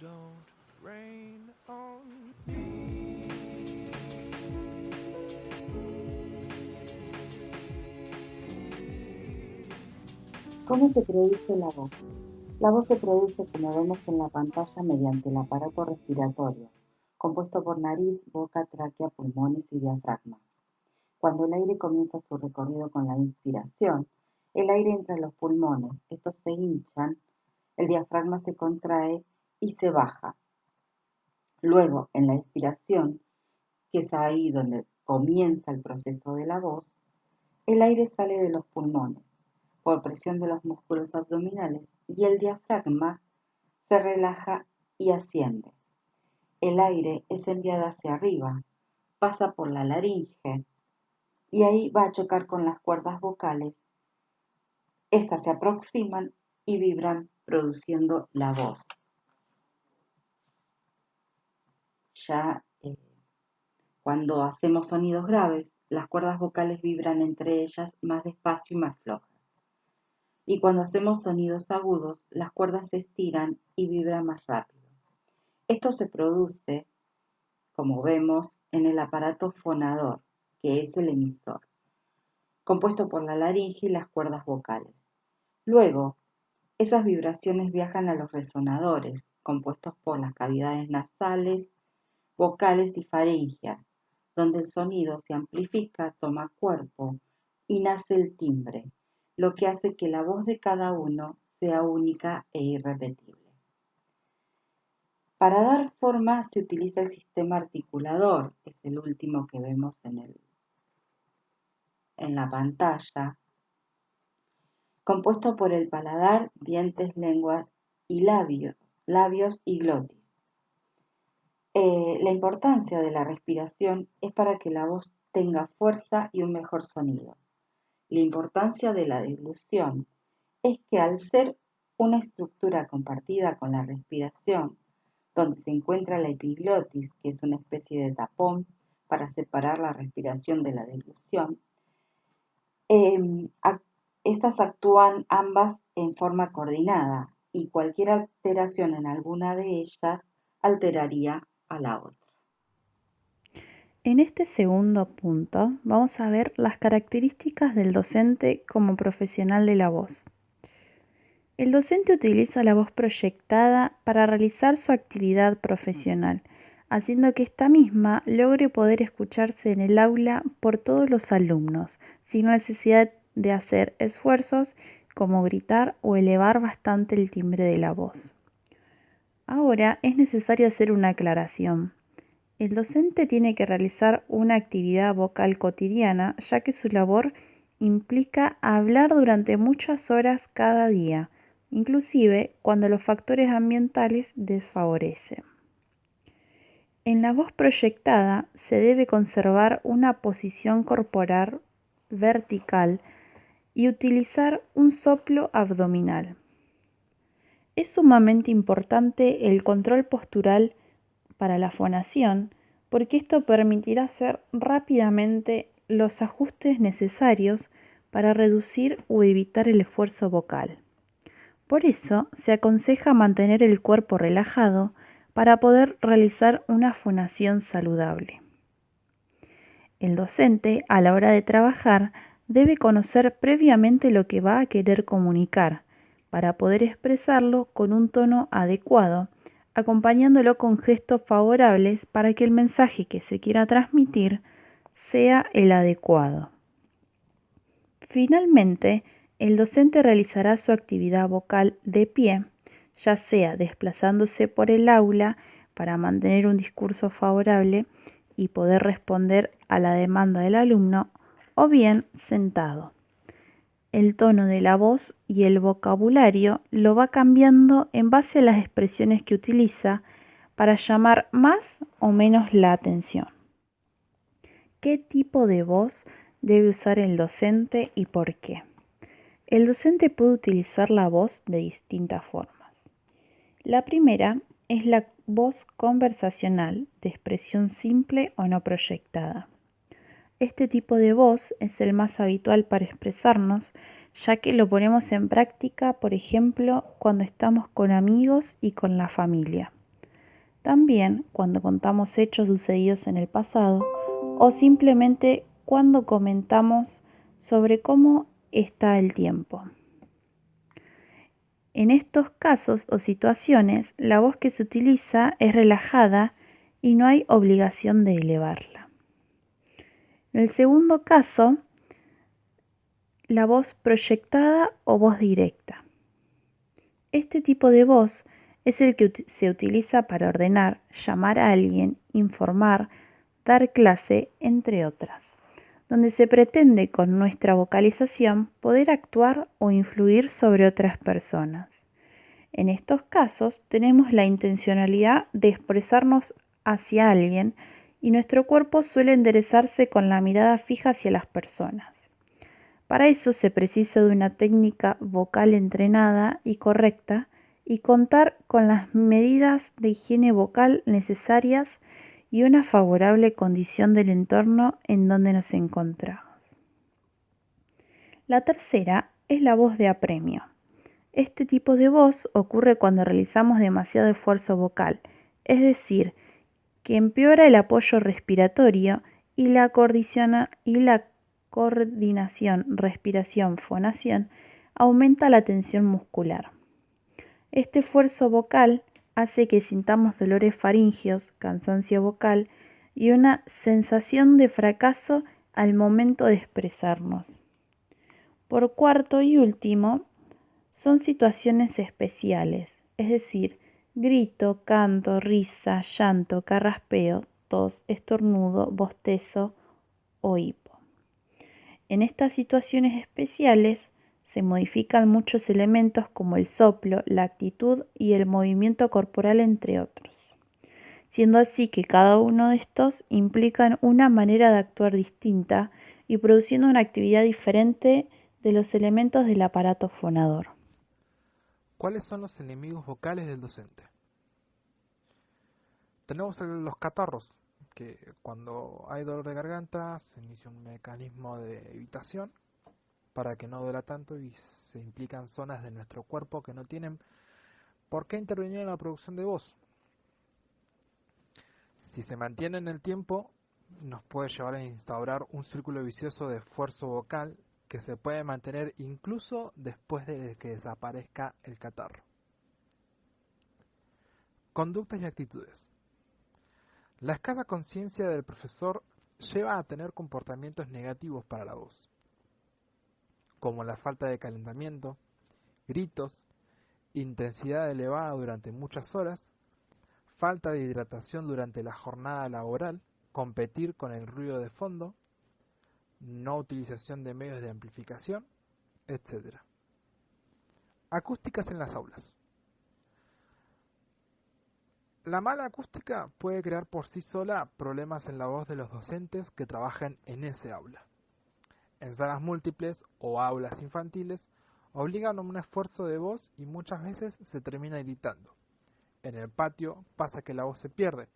Don't rain on me. ¿Cómo se produce la voz? La voz se produce, como vemos en la pantalla, mediante el aparato respiratorio, compuesto por nariz, boca, tráquea, pulmones y diafragma. Cuando el aire comienza su recorrido con la inspiración, el aire entra en los pulmones, estos se hinchan, el diafragma se contrae y se baja. Luego, en la expiración, que es ahí donde comienza el proceso de la voz, el aire sale de los pulmones por presión de los músculos abdominales y el diafragma se relaja y asciende. El aire es enviado hacia arriba, pasa por la laringe y ahí va a chocar con las cuerdas vocales. Estas se aproximan y vibran produciendo la voz. Ya cuando hacemos sonidos graves, las cuerdas vocales vibran entre ellas más despacio y más flojas. Y cuando hacemos sonidos agudos, las cuerdas se estiran y vibran más rápido. Esto se produce, como vemos, en el aparato fonador, que es el emisor, compuesto por la laringe y las cuerdas vocales. Luego, esas vibraciones viajan a los resonadores, compuestos por las cavidades nasales, vocales y faringeas, donde el sonido se amplifica, toma cuerpo y nace el timbre, lo que hace que la voz de cada uno sea única e irrepetible. Para dar forma se utiliza el sistema articulador, que es el último que vemos en la pantalla, compuesto por el paladar, dientes, lenguas y labios y glotis. La importancia de la respiración es para que la voz tenga fuerza y un mejor sonido. La importancia de la deglución es que al ser una estructura compartida con la respiración, donde se encuentra la epiglotis, que es una especie de tapón para separar la respiración de la deglución, estas actúan ambas en forma coordinada y cualquier alteración en alguna de ellas alteraría a la otra. En este segundo punto vamos a ver las características del docente como profesional de la voz. El docente utiliza la voz proyectada para realizar su actividad profesional, haciendo que esta misma logre poder escucharse en el aula por todos los alumnos, sin necesidad de hacer esfuerzos como gritar o elevar bastante el timbre de la voz. Ahora es necesario hacer una aclaración. El docente tiene que realizar una actividad vocal cotidiana, ya que su labor implica hablar durante muchas horas cada día, inclusive cuando los factores ambientales desfavorecen. En la voz proyectada se debe conservar una posición corporal vertical y utilizar un soplo abdominal. Es sumamente importante el control postural para la fonación, porque esto permitirá hacer rápidamente los ajustes necesarios para reducir o evitar el esfuerzo vocal. Por eso se aconseja mantener el cuerpo relajado para poder realizar una fonación saludable. El docente, a la hora de trabajar, debe conocer previamente lo que va a querer comunicar para poder expresarlo con un tono adecuado, acompañándolo con gestos favorables para que el mensaje que se quiera transmitir sea el adecuado. Finalmente, el docente realizará su actividad vocal de pie, ya sea desplazándose por el aula para mantener un discurso favorable y poder responder a la demanda del alumno, o bien sentado. El tono de la voz y el vocabulario lo va cambiando en base a las expresiones que utiliza para llamar más o menos la atención. ¿Qué tipo de voz debe usar el docente y por qué? El docente puede utilizar la voz de distintas formas. La primera es la voz conversacional, de expresión simple o no proyectada. Este tipo de voz es el más habitual para expresarnos, ya que lo ponemos en práctica, por ejemplo, cuando estamos con amigos y con la familia. También cuando contamos hechos sucedidos en el pasado o simplemente cuando comentamos sobre cómo está el tiempo. En estos casos o situaciones, la voz que se utiliza es relajada y no hay obligación de elevarla. En el segundo caso, la voz proyectada o voz directa. Este tipo de voz es el que se utiliza para ordenar, llamar a alguien, informar, dar clase, entre otras, donde se pretende con nuestra vocalización poder actuar o influir sobre otras personas. En estos casos tenemos la intencionalidad de expresarnos hacia alguien y nuestro cuerpo suele enderezarse con la mirada fija hacia las personas. Para eso se precisa de una técnica vocal entrenada y correcta y contar con las medidas de higiene vocal necesarias y una favorable condición del entorno en donde nos encontramos. La tercera es la voz de apremio. Este tipo de voz ocurre cuando realizamos demasiado esfuerzo vocal, es decir, que empeora el apoyo respiratorio y la coordinación respiración-fonación aumenta la tensión muscular. Este esfuerzo vocal hace que sintamos dolores faríngeos, cansancio vocal y una sensación de fracaso al momento de expresarnos. Por cuarto y último, son situaciones especiales, es decir, grito, canto, risa, llanto, carraspeo, tos, estornudo, bostezo o hipo. En estas situaciones especiales se modifican muchos elementos como el soplo, la actitud y el movimiento corporal, entre otros, siendo así que cada uno de estos implican una manera de actuar distinta y produciendo una actividad diferente de los elementos del aparato fonador. ¿Cuáles son los enemigos vocales del docente? Tenemos los catarros, que cuando hay dolor de garganta se inicia un mecanismo de evitación para que no duela tanto y se implican zonas de nuestro cuerpo que no tienen por qué intervenir en la producción de voz. Si se mantiene en el tiempo, nos puede llevar a instaurar un círculo vicioso de esfuerzo vocal que se puede mantener incluso después de que desaparezca el catarro. Conductas y actitudes. La escasa conciencia del profesor lleva a tener comportamientos negativos para la voz, como la falta de calentamiento, gritos, intensidad elevada durante muchas horas, falta de hidratación durante la jornada laboral, competir con el ruido de fondo, no utilización de medios de amplificación, etc. Acústicas en las aulas. La mala acústica puede crear por sí sola problemas en la voz de los docentes que trabajan en ese aula. En salas múltiples o aulas infantiles obligan a un esfuerzo de voz y muchas veces se termina gritando. En el patio pasa que la voz se pierde.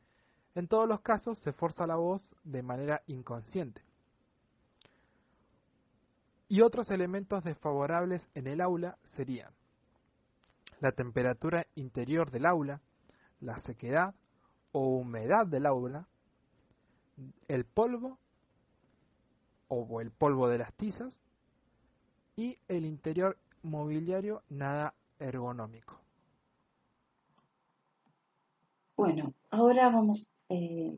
En todos los casos se forza la voz de manera inconsciente. Y otros elementos desfavorables en el aula serían la temperatura interior del aula, la sequedad o humedad del aula, el polvo o el polvo de las tizas y el interior mobiliario nada ergonómico. Bueno, ahora vamos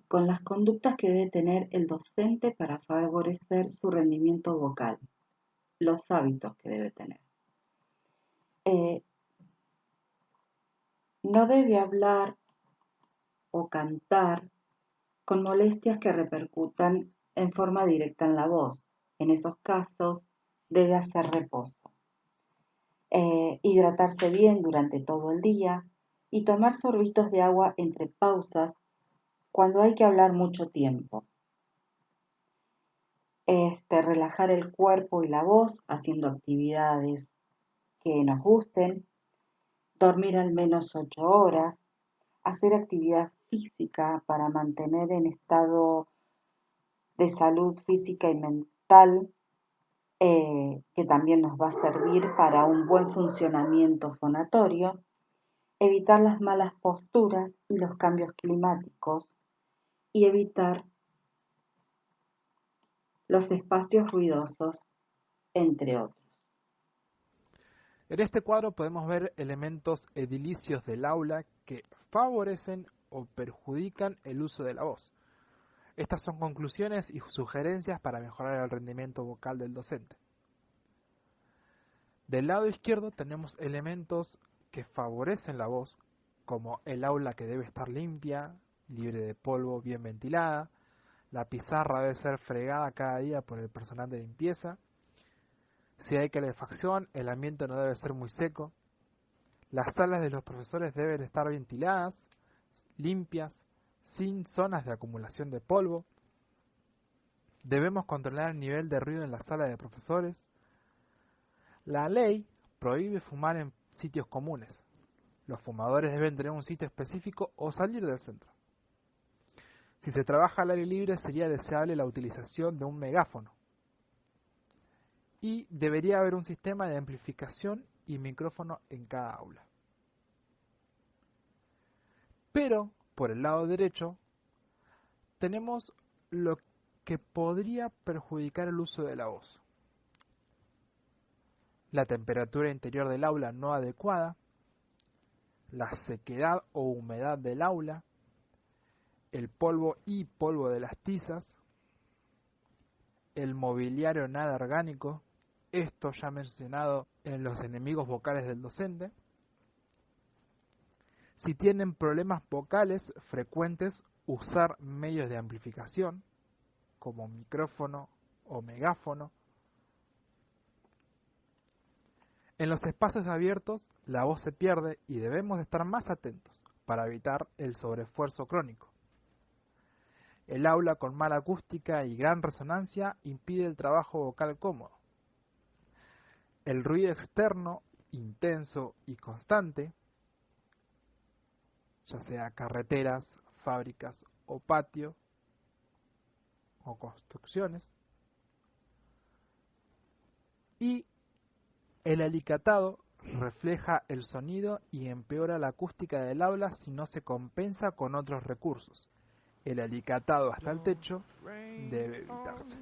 con las conductas que debe tener el docente para favorecer su rendimiento vocal, los hábitos que debe tener. No debe hablar o cantar con molestias que repercutan en forma directa en la voz. En esos casos debe hacer reposo. Hidratarse bien durante todo el día y tomar sorbitos de agua entre pausas cuando hay que hablar mucho tiempo. Relajar el cuerpo y la voz haciendo actividades que nos gusten, dormir al menos 8 horas, hacer actividad física para mantener en estado de salud física y mental, que también nos va a servir para un buen funcionamiento fonatorio, evitar las malas posturas y los cambios climáticos y evitar los espacios ruidosos, entre otros. En este cuadro podemos ver elementos edilicios del aula que favorecen o perjudican el uso de la voz. Estas son conclusiones y sugerencias para mejorar el rendimiento vocal del docente. Del lado izquierdo tenemos elementos que favorecen la voz, como el aula que debe estar limpia, libre de polvo, bien ventilada, la pizarra debe ser fregada cada día por el personal de limpieza, si hay calefacción, el ambiente no debe ser muy seco, las salas de los profesores deben estar ventiladas, limpias, sin zonas de acumulación de polvo, debemos controlar el nivel de ruido en la sala de profesores. La ley prohíbe fumar en sitios comunes. Los fumadores deben tener un sitio específico o salir del centro. Si se trabaja al aire libre, sería deseable la utilización de un megáfono. Y debería haber un sistema de amplificación y micrófono en cada aula. Pero, por el lado derecho, tenemos lo que podría perjudicar el uso de la voz. La temperatura interior del aula no adecuada, la sequedad o humedad del aula, el polvo y polvo de las tizas, el mobiliario nada orgánico, esto ya mencionado en los enemigos vocales del docente. Si tienen problemas vocales frecuentes, usar medios de amplificación, como micrófono o megáfono. En los espacios abiertos, la voz se pierde y debemos estar más atentos para evitar el sobreesfuerzo crónico. El aula con mala acústica y gran resonancia impide el trabajo vocal cómodo. El ruido externo, intenso y constante, ya sea carreteras, fábricas o patio o construcciones, y el alicatado refleja el sonido y empeora la acústica del aula si no se compensa con otros recursos. El alicatado hasta el techo debe evitarse.